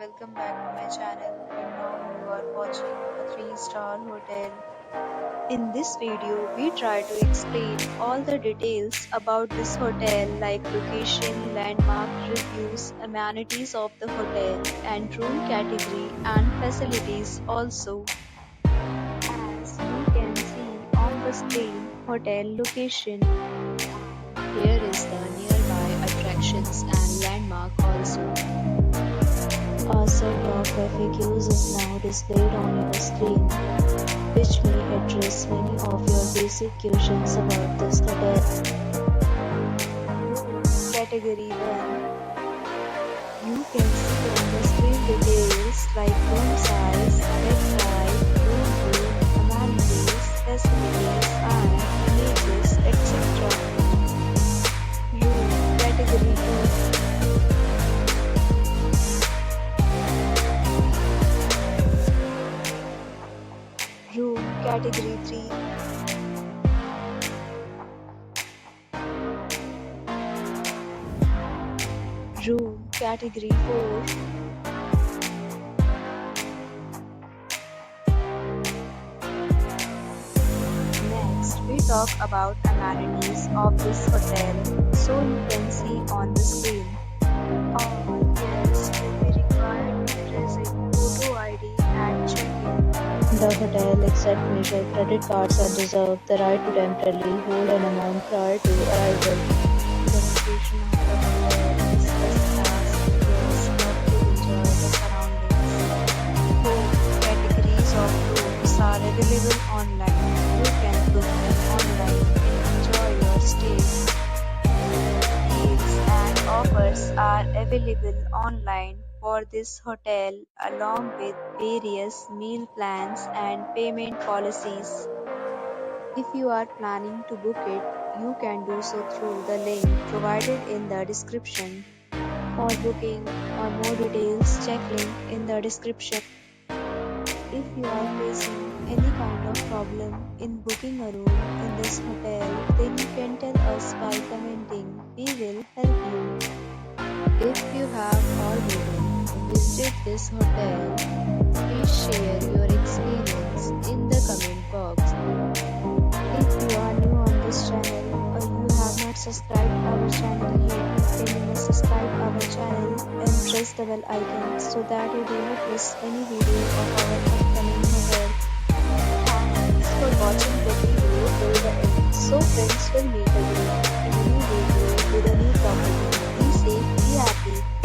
welcome back to my channel. And now you are watching a 3-star hotel. In this video, we try to explain all the details about this hotel like location, landmark, reviews, amenities of the hotel, and room category and facilities also. As you can see on the screen, hotel location. Here is the nearby attractions and landmark also. A set of FAQs is now displayed on your screen, which may address many of your basic questions about this hotel. Category 1. You can see on the screen details like room size, bed type, room view, amenities, facilities, and images, etc. Room category 2. Room category 3. Room category 4. Next, we talk about amenities of this hotel, so you can see on the screen. All guests will be required to present photo ID and check-in. The hotel accepts major credit cards and reserves the right to temporarily hold an amount prior to arrival. The location of the hotel is first class and guests love to enjoy the surroundings. Both categories of rooms are available online. You can book them online and enjoy your stay. Deals and offers are available online for this hotel along with various meal plans and payment policies. If you are planning to book it, you can do so through the link provided in the description. For booking or more details, check link in the description. If you are facing any kind of problem in booking a room in this hotel, then you can tell us by commenting. We will help you. If you have already visited this hotel, please share your experience in the comment box. If you are new on this channel or you have not subscribed our channel yet, then you must subscribe our channel and press the bell icon so that you do not miss any video of our upcoming hotel. Thanks for watching the video till the end. So friends, will meet again in a new video with a new property. Be safe, be happy.